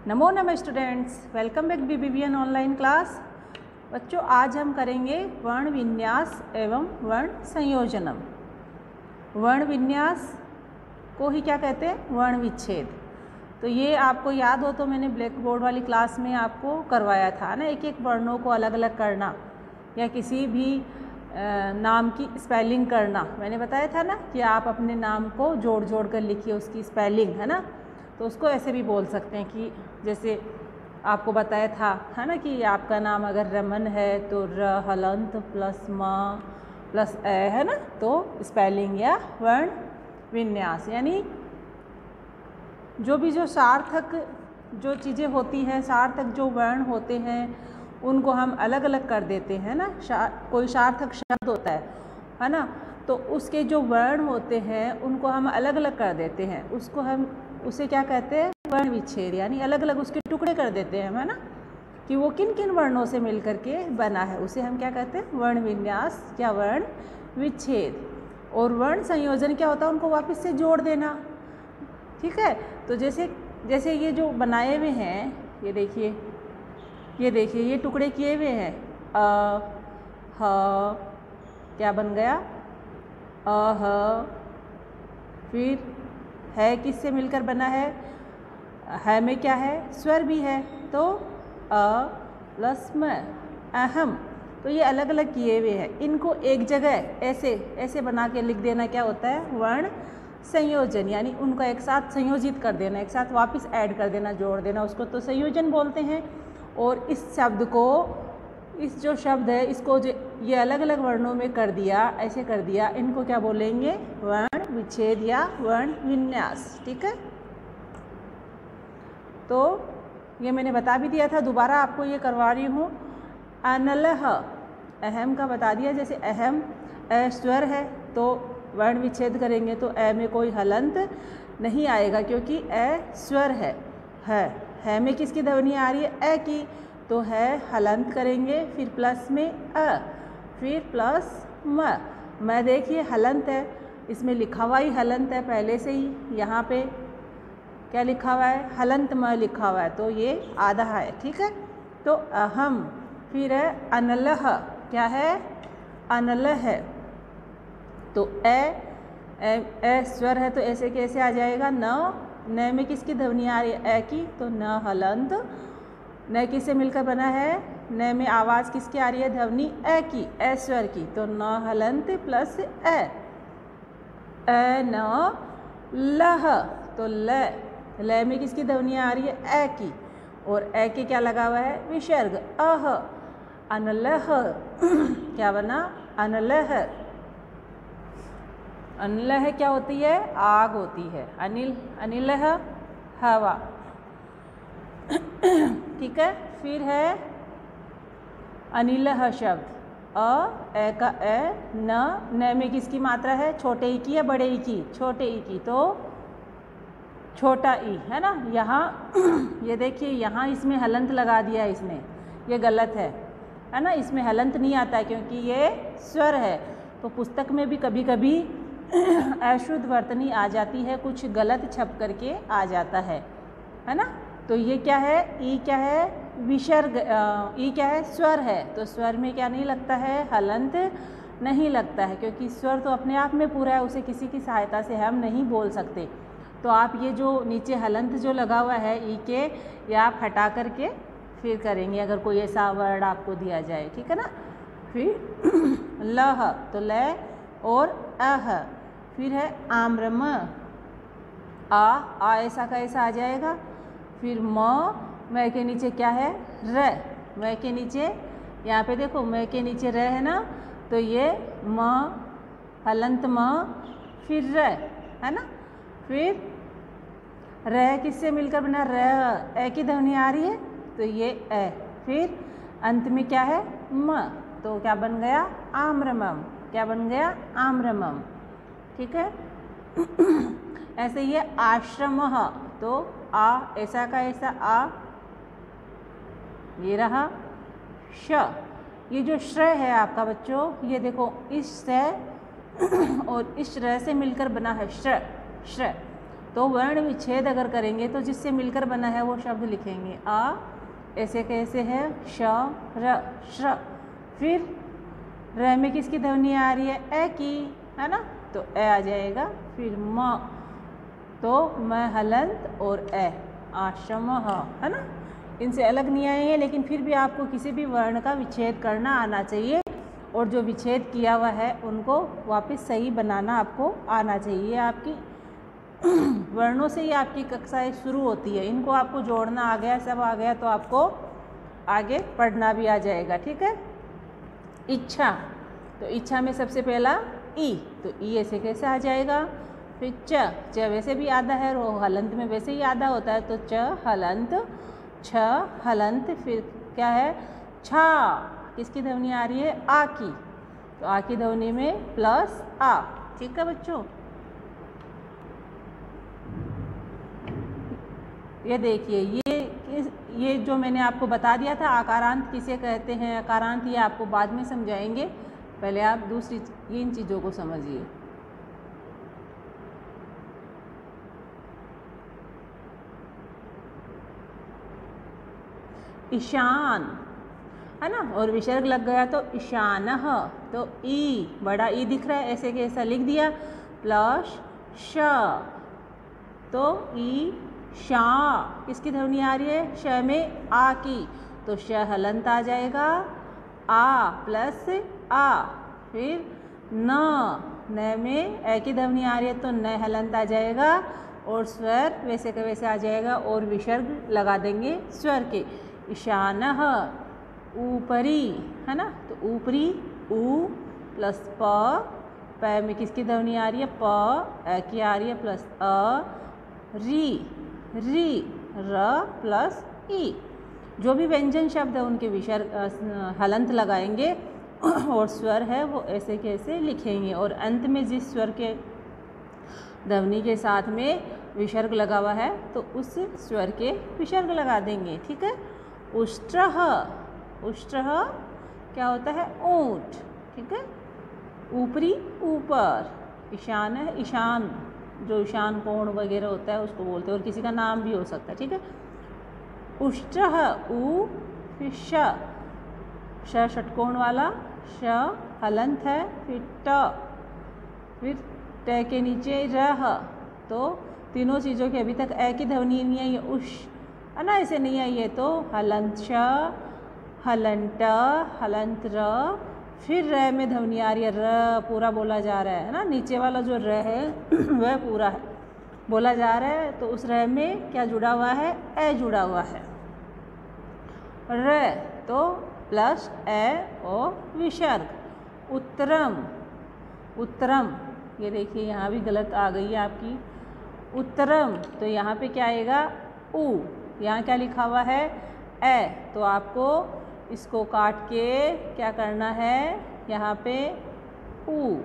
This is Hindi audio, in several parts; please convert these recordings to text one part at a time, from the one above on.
नमो नमः students, welcome back BBVN online class. बच्चों, आज हम करेंगे वर्ण विन्यास एवं वर्ण संयोजनम। वर्ण विन्यास को ही क्या कहते हैं? वर्ण विच्छेद। तो ये आपको याद हो तो मैंने ब्लैक बोर्ड वाली क्लास में आपको करवाया था ना, एक एक वर्णों को अलग अलग करना या किसी भी नाम की स्पेलिंग करना। मैंने बताया था ना कि आप अपने नाम को जोड़ जोड़ कर लिखिए, उसकी स्पेलिंग, है ना। तो उसको ऐसे भी बोल सकते हैं कि जैसे आपको बताया था, है ना, कि आपका नाम अगर रमन है तो र हलंत प्लस म प्लस ए, है ना। तो स्पेलिंग या वर्ण विन्यास यानी जो सार्थक जो चीज़ें होती हैं, सार्थक जो वर्ण होते हैं उनको हम अलग अलग कर देते हैं ना। कोई सार्थक शब्द होता है ना, तो उसके जो वर्ण होते हैं उनको हम अलग अलग कर देते हैं। उसे क्या कहते हैं? वर्ण विच्छेद, यानी अलग अलग उसके टुकड़े कर देते हैं, है ना, कि वो किन किन वर्णों से मिल करके बना है, उसे हम क्या कहते हैं? वर्ण विन्यास या वर्ण विच्छेद। और वर्ण संयोजन क्या होता है? उनको वापस से जोड़ देना। ठीक है, तो जैसे ये जो बनाए हुए हैं, ये देखिए ये टुकड़े किए हुए हैं। अ ह क्या बन गया? अ ह। फिर है किससे मिलकर बना है में क्या है? स्वर भी है, तो अ प्लस म, अहम। तो ये अलग अलग किए हुए हैं, इनको एक जगह ऐसे बना के लिख देना क्या होता है? वर्ण संयोजन, यानी उनका एक साथ संयोजित कर देना, एक साथ वापस ऐड कर देना, जोड़ देना, उसको तो संयोजन बोलते हैं। और इस शब्द को, इस जो शब्द है इसको जो ये अलग अलग वर्णों में कर दिया, ऐसे कर दिया, इनको क्या बोलेंगे? वर्ण विच्छेद या वर्ण विन्यास। ठीक है, तो ये मैंने बता भी दिया था, दोबारा आपको ये करवा रही हूँ। अनलह, अहम का बता दिया। जैसे अहम स्वर है तो वर्ण विच्छेद करेंगे तो ए में कोई हलंत नहीं आएगा, क्योंकि ए स्वर है में किसकी ध्वनि आ रही है? ए की, तो है हलंत करेंगे, फिर प्लस में अ, फिर प्लस म देखिए हलंत है, इसमें लिखा हुआ ही हलंत है पहले से ही। यहाँ पे क्या लिखा हुआ है? हलंत म लिखा हुआ है, तो ये आधा है। ठीक है, तो अहम। फिर है अनलह, क्या है? अनलह है, तो ए स्वर है तो ऐसे कैसे आ जाएगा? न में किसकी ध्वनि आ रही है? ए की, तो न हलंत। न किससे मिलकर बना है? न में आवाज़ किसकी आ रही है? ध्वनि ए की, ए स्वर की, तो न हलंत प्लस ए न लह, तो ल में किसकी ध्वनि आ रही है? ए की, और ए के क्या लगा हुआ है? विसर्ग अह। अनलह क्या बना? अनलह। अनलह क्या होती है? आग होती है। अनिलह हवा। ठीक है, फिर है अनिलह शब्द, ए का ए, न में किसकी मात्रा है? छोटे ई की या बड़े ई की? छोटे ई की, तो छोटा ई, है ना। यहाँ ये देखिए, यहाँ इसमें हलंत लगा दिया है इसने, ये गलत है ना। इसमें हलंत नहीं आता है क्योंकि ये स्वर है। तो पुस्तक में भी कभी कभी अशुद्ध वर्तनी आ जाती है, कुछ गलत छप करके आ जाता है ना। तो ये क्या है? ई क्या है? विसर्ग। ई क्या है? स्वर है, तो स्वर में क्या नहीं लगता है? हलंत नहीं लगता है, क्योंकि स्वर तो अपने आप में पूरा है, उसे किसी की सहायता से हम नहीं बोल सकते। तो आप ये जो नीचे हलंत जो लगा हुआ है ई के, या आप हटा करके फिर करेंगे अगर कोई ऐसा वर्ड आपको दिया जाए। ठीक है ना। फिर लह, तो ल और अह। फिर है आम्रम, आ ऐसा का ऐसा आ जाएगा। फिर म के नीचे क्या है? र। म के नीचे, यहाँ पे देखो म के नीचे र है ना, तो ये म हलंत म, फिर र, है ना। फिर र किससे मिलकर बना? र, ए की ध्वनि आ रही है तो ये ए। फिर अंत में क्या है? म, तो क्या बन गया? आम्रमम। क्या बन गया? आम्रमम। ठीक है। ऐसे ही है आश्रम, तो आ ऐसा का ऐसा आ, ये रहा श। ये जो श्र है आपका बच्चों, ये देखो इस से और इस र से मिलकर बना है श्र। तो वर्ण विच्छेद अगर करेंगे तो जिससे मिलकर बना है वो शब्द लिखेंगे। आ ऐसे कैसे है श र श्र, फिर र में किसकी ध्वनि आ रही है ए की, है ना, तो ए आ जाएगा। फिर म, तो म हलंत और ए आश्रम है ना, इनसे अलग नहीं आएंगे, लेकिन फिर भी आपको किसी भी वर्ण का विच्छेद करना आना चाहिए और जो विच्छेद किया हुआ है उनको वापस सही बनाना आपको आना चाहिए। आपकी वर्णों से ही आपकी कक्षाएं शुरू होती है, इनको आपको जोड़ना आ गया, सब आ गया, तो आपको आगे पढ़ना भी आ जाएगा। ठीक है। इच्छा, तो इच्छा में सबसे पहला ई, तो ई ऐसे कैसे आ जाएगा। फिर च वैसे भी आधा है और हलंत में वैसे ही आधा होता है, तो च हलंत छ हलंत, फिर क्या है छा, किसकी ध्वनि आ रही है आ की, तो आ की ध्वनि में प्लस आ। ठीक है बच्चों, ये देखिए ये जो मैंने आपको बता दिया था आकारांत किसे कहते हैं, आकारांत ये आपको बाद में समझाएंगे, पहले आप दूसरी इन चीज़ों को समझिए। ईशान है ना, और विसर्ग लग गया तो ईशानः, तो ई बड़ा ई दिख रहा है ऐसे कैसा लिख दिया, प्लस श, तो ई शा, किसकी ध्वनि आ रही है श में आ की, तो श हलंत आ जाएगा, आ प्लस आ, फिर न में ए की ध्वनि आ रही है तो न हलंत आ जाएगा, और स्वर वैसे का वैसे आ जाएगा और विसर्ग लगा देंगे स्वर के। ईशानः ऊपरी है ना, तो ऊपरी ऊ प्लस प में किसकी ध्वनि आ रही है प, ए की आ रही है प्लस अ, री र प्लस ई, जो भी व्यंजन शब्द है उनके विसर्ग हलंत लगाएंगे और स्वर है वो ऐसे कैसे लिखेंगे, और अंत में जिस स्वर के ध्वनि के साथ में विसर्ग लगा हुआ है तो उस स्वर के विसर्ग लगा देंगे। ठीक है। उष्ट्रः, उष्ट्रः क्या होता है ऊंट। ठीक है। ऊपरी ऊपर, ईशान है ईशान, जो ईशान कोण वगैरह होता है उसको बोलते हैं, और किसी का नाम भी हो सकता है। ठीक है। उष्ट्रः ऊ, फिर श षटकोण वाला, श हलंत है, फिर ट के नीचे रह, तो तीनों चीज़ों की अभी तक ए की ध्वनि नहीं आई है, उश है ना, ऐसे नहीं आई है, तो हलंत श हलंट हलंत र, फिर र में ध्वनि आ रही है, र पूरा बोला जा रहा है ना, नीचे वाला जो र है वह पूरा है बोला जा रहा है, तो उस र में क्या जुड़ा हुआ है ए जुड़ा हुआ है, र तो प्लस ए और विसर्ग। उत्तरम, उत्तरम ये देखिए यहाँ भी गलत आ गई है आपकी, उत्तरम तो यहाँ पे क्या आएगा ऊ, यहाँ क्या लिखा हुआ है ए, तो आपको इसको काट के क्या करना है, यहाँ पे ऊ,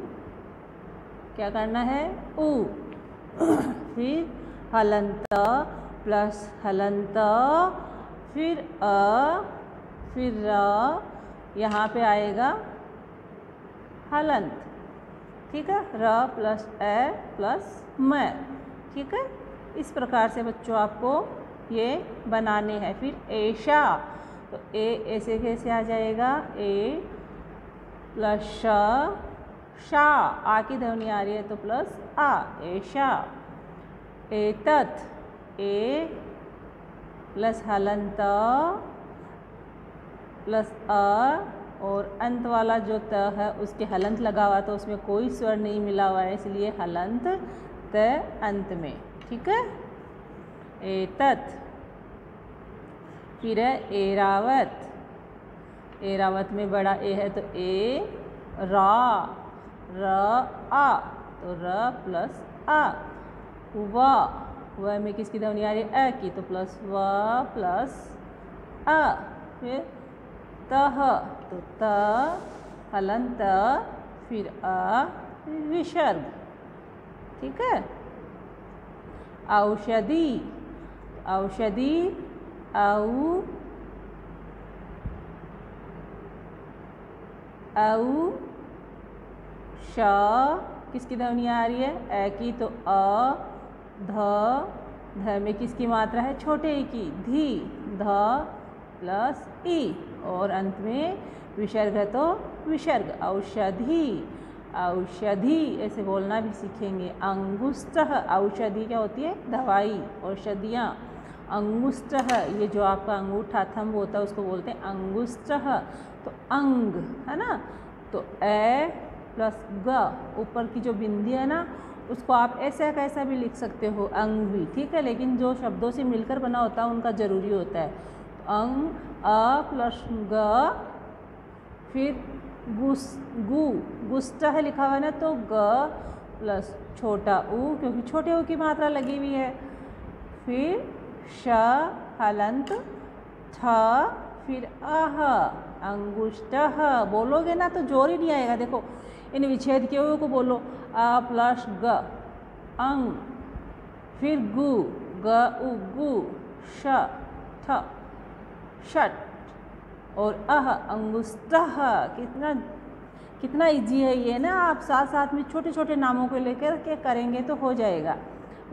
क्या करना है ऊ, फिर हलंत प्लस हलंत, फिर अ, फिर र, यहाँ पे आएगा हलंत। ठीक है। र प्लस ए प्लस म। ठीक है। इस प्रकार से बच्चों आपको ये बनाने हैं। फिर ऐशा, तो ए ऐसे कैसे आ जाएगा, ए प्लस शा, आ की ध्वनि आ रही है तो प्लस आ, ऐशा। एतत्, ए प्लस हलंत प्लस अ, और अंत वाला जो त है उसके हलंत लगा हुआ, तो उसमें कोई स्वर नहीं मिला हुआ है, इसलिए हलंत त अंत में। ठीक है। एतत्, फिर है एरावत, एरावत में बड़ा ए है तो ए रा, र आ, तो र प्लस आ। व में किसकी ध्वनि आ रही है अ की, तो प्लस व प्लस अ। फिर तह, तो त हलंत, फिर अ, विसर्ग। ठीक है। औषधि, औषधि औ, श किसकी ध्वनि आ रही है ए की, तो अ, ध में किसकी मात्रा है? छोटे ई की, धी, ध प्लस ई, और अंत में विसर्ग है तो विसर्ग, औषधि, औषधि ऐसे बोलना भी सीखेंगे। अंगुष्ठः, औषधि क्या होती है? दवाई, औषधियाँ। अंगुष्ठः, ये जो आपका अंगूठा थंब होता है उसको बोलते हैं अंगुष्ठः। तो अंग है ना, तो ए प्लस ग, ऊपर की जो बिंदी है ना उसको आप ऐसा कैसा भी लिख सकते हो, अंग भी, ठीक है, लेकिन जो शब्दों से मिलकर बना होता है उनका ज़रूरी होता है। तो अंग, अ प्लस ग, फिर गु, गुष्ठः लिखा हुआ है ना, तो ग प्लस छोटा ऊ, क्योंकि छोटे ऊ की मात्रा लगी हुई है, फिर श हलंत, थ, फिर अह, अंगुष्ठः। बोलोगे ना तो जोर ही नहीं आएगा। देखो इन विच्छेद किए हुए को बोलो, अ प्लस ग, अंग, फिर गु, ग उ गु, श थ, षट, और अह, अंगुष्ठः। कितना इजी है ये ना, आप साथ साथ में छोटे छोटे नामों को लेकर के करेंगे तो हो जाएगा।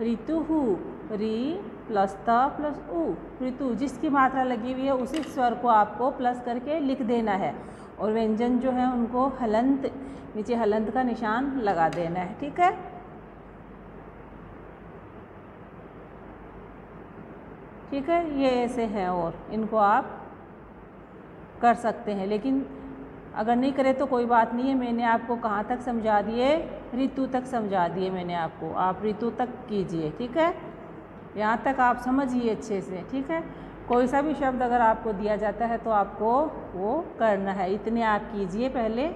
ऋतुहु, री प्लस त प्लस उ, ऋतु, जिसकी मात्रा लगी हुई है उसी स्वर को आपको प्लस करके लिख देना है, और व्यंजन जो है उनको हलंत, नीचे हलंत का निशान लगा देना है, ठीक है। ठीक है, ये ऐसे हैं और इनको आप कर सकते हैं, लेकिन अगर नहीं करे तो कोई बात नहीं है। मैंने आपको कहाँ तक समझा दिए? ऋतु तक समझा दिए मैंने आपको, आप ऋतु तक कीजिए, ठीक है। यहाँ तक आप समझिए अच्छे से, ठीक है। कोई सा भी शब्द अगर आपको दिया जाता है तो आपको वो करना है, इतने आप कीजिए पहले।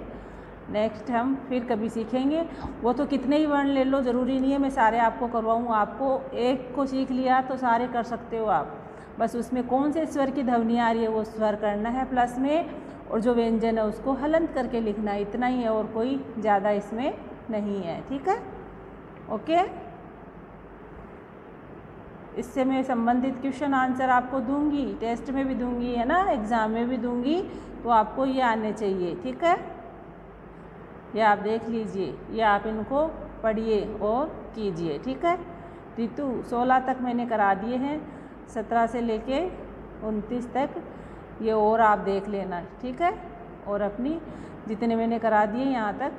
नेक्स्ट हम फिर कभी सीखेंगे। वो तो कितने ही वर्ण ले लो, ज़रूरी नहीं है मैं सारे आपको करवाऊँ। आपको एक को सीख लिया तो सारे कर सकते हो आप, बस उसमें कौन से स्वर की ध्वनि आ रही है वो स्वर करना है प्लस में, और जो व्यंजन है उसको हलंत करके लिखना है, इतना ही है, और कोई ज़्यादा इसमें नहीं है, ठीक है। ओके, इससे मैं संबंधित क्वेश्चन आंसर आपको दूंगी, टेस्ट में भी दूंगी, है ना, एग्ज़ाम में भी दूंगी, तो आपको ये आने चाहिए, ठीक है। ये आप देख लीजिए, ये आप इनको पढ़िए और कीजिए, ठीक है। ऋतु 16 तक मैंने करा दिए हैं, 17 से लेके 29 तक ये और आप देख लेना, ठीक है। और अपनी जितने मैंने करा दिए यहाँ तक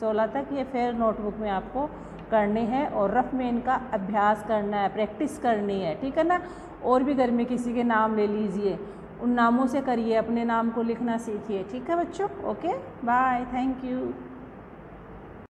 16 तक, ये फिर नोटबुक में आपको करने हैं और रफ में इनका अभ्यास करना है, प्रैक्टिस करनी है, ठीक है ना। और भी घर में किसी के नाम ले लीजिए, उन नामों से करिए, अपने नाम को लिखना सीखिए, ठीक है बच्चों। Okay, bye, thank you.